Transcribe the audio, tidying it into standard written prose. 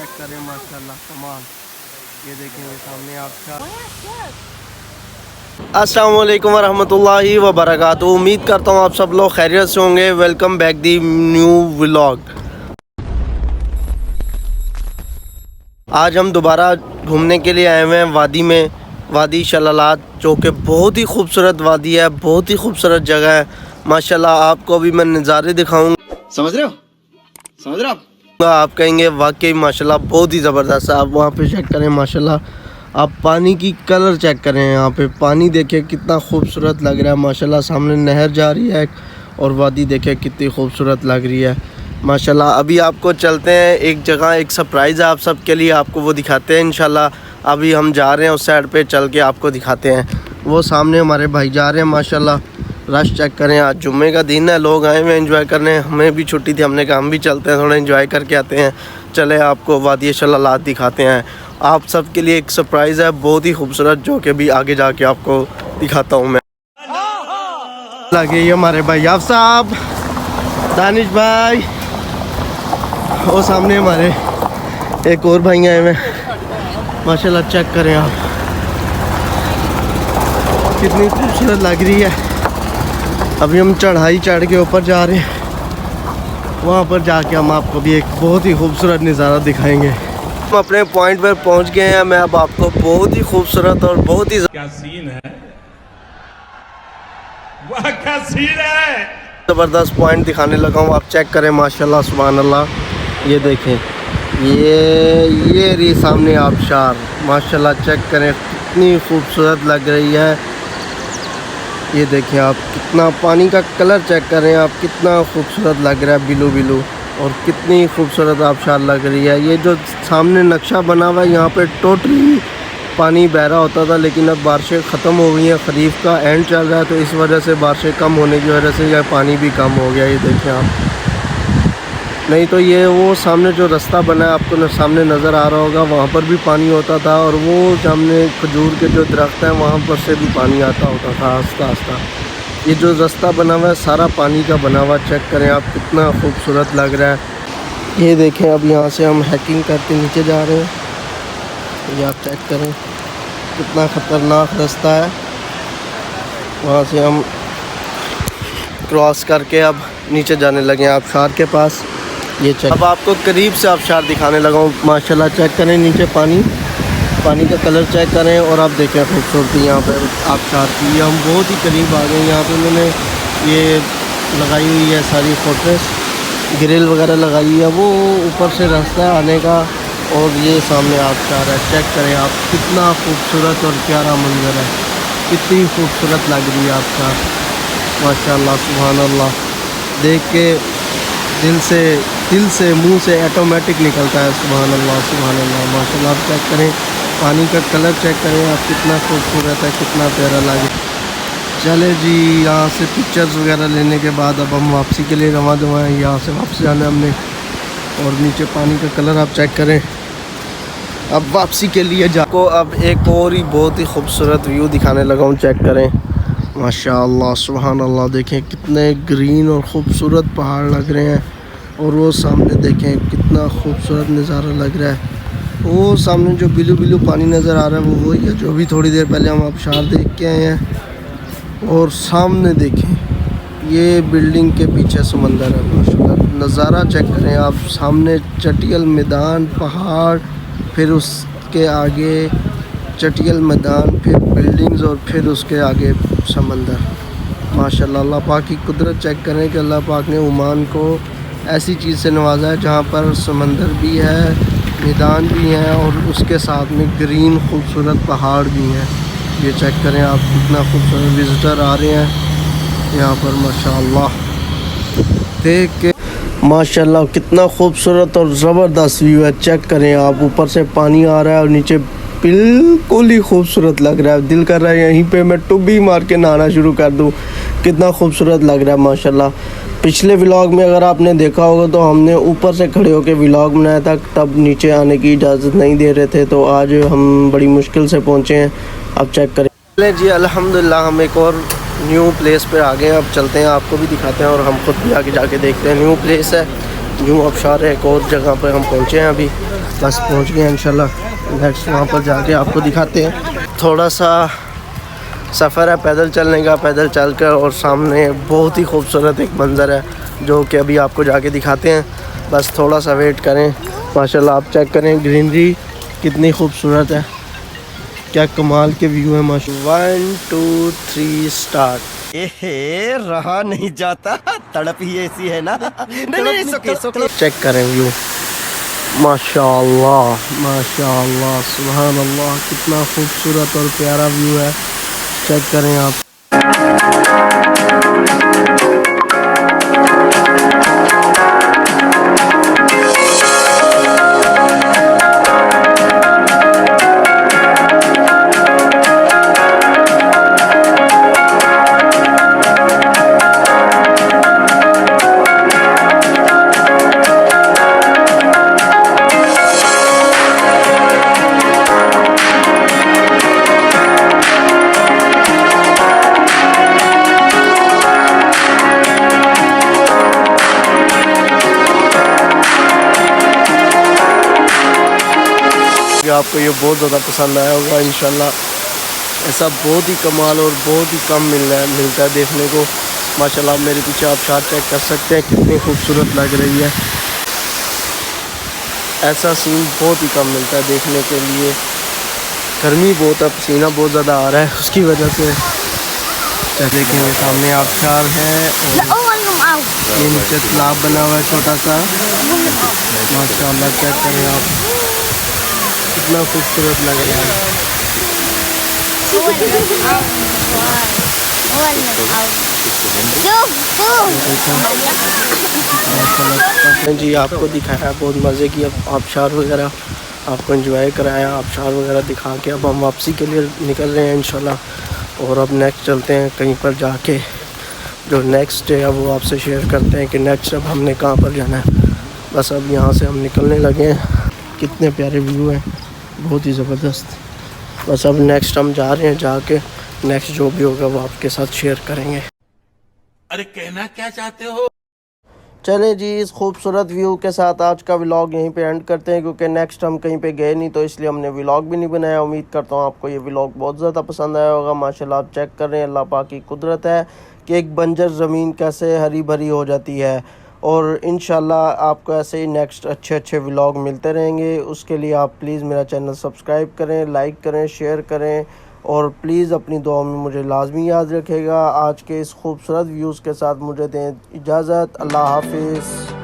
Check करें माशाल्लाह कमाल। ये देखेंगे सामने आप। अस्सलाम वालेकुम वरहमतुल्लाहि वबरकातुहू। उम्मीद करता हूँ आप सब लोग खैरियत से होंगे। Welcome back the new vlog. आज हम दोबारा घूमने के लिए आए हुए हैं वादी में, वादी शलालात, जो कि बहुत ही खूबसूरत वादी है, बहुत ही खूबसूरत जगह है माशाल्लाह। आपको अभी मैं नज़ारे दिखाऊंगा, समझ रहे हो आप कहेंगे वाकई माशाल्लाह बहुत ही ज़बरदस्त है। आप वहाँ पे चेक करें माशाल्लाह, आप पानी की कलर चेक करें, यहाँ पे पानी देखें कितना खूबसूरत लग रहा है माशाल्लाह। सामने नहर जा रही है और वादी देखें कितनी खूबसूरत लग रही है माशाल्लाह। अभी आपको चलते हैं एक जगह, एक सरप्राइज़ है आप सबके लिए, आपको वो दिखाते हैं इंशाल्लाह। अभी हम जा रहे हैं उस साइड पे, चल के आपको दिखाते हैं। वो सामने हमारे भाई जा रहे हैं माशाल्लाह। रश चेक करें, आज जुम्मे का दिन है, लोग आए हुए एंजॉय करने। हमें भी छुट्टी थी, हमने कहा हम भी चलते हैं, थोड़ा एंजॉय करके आते हैं। चले आपको वादी शलालात दिखाते हैं। आप सब के लिए एक सरप्राइज़ है बहुत ही खूबसूरत, जो कि भी आगे जाके आपको दिखाता हूँ मैं। लगे ये हमारे भाई आप साहब, दानिश भाई, वो सामने हमारे एक और भाई आए हुए माशाल्लाह। चेक करें आप, कितनी खूबसूरत लग रही है। अभी हम चढ़ाई चढ़ के ऊपर जा रहे हैं, वहाँ पर जाके हम आपको भी एक बहुत ही खूबसूरत नज़ारा दिखाएंगे। हम अपने पॉइंट पर पहुँच गए हैं। मैं अब आपको बहुत ही खूबसूरत और बहुत ही क्या सीन है, वाह क्या सीन है, ज़बरदस्त पॉइंट दिखाने लगा हूँ। आप चेक करें माशाल्लाह सुभान अल्लाह। ये देखें, ये रही सामने आबशार माशाल्लाह। चेक करें कितनी खूबसूरत लग रही है। ये देखें आप, कितना पानी का कलर चेक करें आप, कितना खूबसूरत लग रहा है, बिलू बिलू, और कितनी खूबसूरत आबशार लग रही है। ये जो सामने नक्शा बना हुआ है, यहाँ पे टोटली पानी बह रहा होता था, लेकिन अब बारिशें ख़त्म हो गई हैं, ख़रीफ का एंड चल रहा है, तो इस वजह से बारिशें कम होने की वजह से यह पानी भी कम हो गया। ये देखें आप, नहीं तो ये वो सामने जो रास्ता बना है आपको सामने नज़र आ रहा होगा, वहाँ पर भी पानी होता था, और वो सामने खजूर के जो दरख्त हैं वहाँ पर से भी पानी आता होता था आस्ता आस्ता। ये जो रास्ता बना हुआ है सारा पानी का बना हुआ। चेक करें आप, कितना खूबसूरत लग रहा है। ये देखें, अब यहाँ से हम हैकिंग करके नीचे जा रहे हैं। ये आप चेक करें कितना ख़तरनाक रास्ता है। वहाँ से हम क्रॉस करके अब नीचे जाने लगे हैं आबशार के पास। ये चेक, अब आपको करीब से आबशार दिखाने लगा हूँ माशाल्लाह। चेक करें नीचे पानी का कलर चेक करें, और आप देखें खूबसूरती यहाँ पर आबशार की। हम बहुत ही करीब आ गए। यहाँ पे उन्होंने ये लगाई हुई है सारी फोर्ट्रेस, ग्रिल वगैरह लगाई है, वो ऊपर से रास्ता है आने का, और ये सामने आबशार है। चेक करें आप, कितना खूबसूरत और प्यारा मंजर है, कितनी खूबसूरत लग रही है आबशार माशाल्लाह सुभान अल्लाह। देख के दिल से मुंह से ऑटोमेटिक निकलता है सुभान अल्लाह माशाल्लाह। आप चेक करें, पानी का कलर चेक करें आप, कितना खूबसूरत है, कितना प्यारा लगे। चले जी, यहाँ से पिक्चर्स वगैरह लेने के बाद अब हम वापसी के लिए रवा दवा हैं। यहाँ से वापस जाना है हमने, और नीचे पानी का कलर आप चेक करें। अब वापसी के लिए जाको अब एक और ही बहुत ही खूबसूरत व्यू दिखाने लगा हूँ। चेक करें माशाअल्लाह सुभान अल्लाह। देखें कितने ग्रीन और ख़ूबसूरत पहाड़ लग रहे हैं, और वो सामने देखें कितना खूबसूरत नज़ारा लग रहा है। वो सामने जो बिलू बिलू पानी नज़र आ रहा है वो वही है जो भी थोड़ी देर पहले हम आबशार देख के आए हैं। और सामने देखें, ये बिल्डिंग के पीछे समंदर है माशाल्लाह। नज़ारा चेक करें आप, सामने चटियल मैदान, पहाड़, फिर उसके आगे चटियल मैदान, फिर बिल्डिंग्स, और फिर उसके आगे समंदर माशाल्लाह। अल्लाह पाक की कुदरत चेक करें कि अल्लाह पाक ने ओमान को ऐसी चीज़ से नवाजा है जहाँ पर समंदर भी है, मैदान भी हैं, और उसके साथ में ग्रीन खूबसूरत पहाड़ भी हैं। ये चेक करें आप, कितना खूबसूरत विज़िटर आ रहे हैं यहाँ पर माशाल्लाह। देख के माशाल्लाह कितना खूबसूरत और ज़बरदस्त व्यू है। चेक करें आप, ऊपर से पानी आ रहा है और नीचे बिल्कुल ही खूबसूरत लग रहा है। दिल कर रहा है यहीं पे मैं टुब्बी मार के नहाना शुरू कर दूं, कितना खूबसूरत लग रहा है माशाल्लाह। पिछले व्लॉग में अगर आपने देखा होगा तो हमने ऊपर से खड़े होकर व्लॉग बनाया था, तब नीचे आने की इजाज़त नहीं दे रहे थे, तो आज हम बड़ी मुश्किल से पहुँचे हैं। आप चेक करें। चलें जी, अल्हम्दुलिल्लाह हम एक और न्यू प्लेस पे आ गए हैं। अब चलते हैं, आपको भी दिखाते हैं और हम खुद भी आगे जाके देखते हैं। न्यू प्लेस है, यूँ आबशार है। एक और जगह पर हम पहुँचे हैं अभी, बस पहुँच गए इंशाल्लाह। नेक्स्ट वहाँ पर जाके आपको दिखाते हैं। थोड़ा सा सफ़र है पैदल चलने का, पैदल चलकर, और सामने बहुत ही खूबसूरत एक मंज़र है जो कि अभी आपको जाके दिखाते हैं। बस थोड़ा सा वेट करें। माशाल्लाह आप चेक करें ग्रीनरी कितनी खूबसूरत है, क्या कमाल के व्यू है माशाल्लाह। 1 2 3 स्टार्ट। एहे रहा नहीं जाता, तड़प ही ऐसी है ना। नहीं सोके चेक करें व्यू, माशाल्लाह माशाल्लाह सुभान अल्लाह, कितना खूबसूरत और प्यारा व्यू है। चेक करें आप। आपको ये बहुत ज़्यादा पसंद आया होगा इंशाल्लाह। ऐसा बहुत ही कमाल और बहुत ही कम मिलता है देखने को। माशाल्लाह आप मेरे पीछे आबशार चेक कर सकते हैं, कितनी खूबसूरत लग रही है। ऐसा सीन बहुत ही कम मिलता है देखने के लिए। गर्मी बहुत है, पसीना बहुत ज़्यादा आ रहा है, उसकी वजह से। देखेंगे सामने आबशार है और ये नीचे तालाब बना हुआ है छोटा सा। माशाल्लाह चेक करें आप, कितना खूबसूरत लग रहा है। जी आपको दिखाया, बहुत मज़े की आबशार वगैरह आपको एंजॉय कराया, आबशार वगैरह दिखा के अब हम वापसी के लिए निकल रहे हैं इंशाल्लाह। और अब नेक्स्ट चलते हैं कहीं पर जाके, जो नेक्स्ट है वो आपसे शेयर करते हैं कि नेक्स्ट अब हमने कहाँ पर जाना है। बस अब यहाँ से हम निकलने लगे हैं। कितने प्यारे व्यू हैं, बहुत ही ज़बरदस्त। बस अब नेक्स्ट हम जा रहे हैं, जाके नेक्स्ट जो भी होगा वो आपके साथ शेयर करेंगे। अरे कहना क्या चाहते हो? चलें जी, इस खूबसूरत व्यू के साथ आज का व्लॉग यहीं पे एंड करते हैं, क्योंकि नेक्स्ट हम कहीं पे गए नहीं तो इसलिए हमने व्लॉग भी नहीं बनाया। उम्मीद करता हूँ आपको ये व्लॉग बहुत ज़्यादा पसंद आया होगा। माशाल्लाह आप चेक कर रहे हैं, अल्लाह पाक की कुदरत है कि एक बंजर ज़मीन कैसे हरी भरी हो जाती है। और इंशाल्लाह आपको ऐसे ही नेक्स्ट अच्छे व्लॉग मिलते रहेंगे। उसके लिए आप प्लीज़ मेरा चैनल सब्सक्राइब करें, लाइक करें, शेयर करें, और प्लीज़ अपनी दुआ में मुझे लाजमी याद रखेगा। आज के इस खूबसूरत व्यूज़ के साथ मुझे दें इजाज़त। अल्लाह हाफिज़।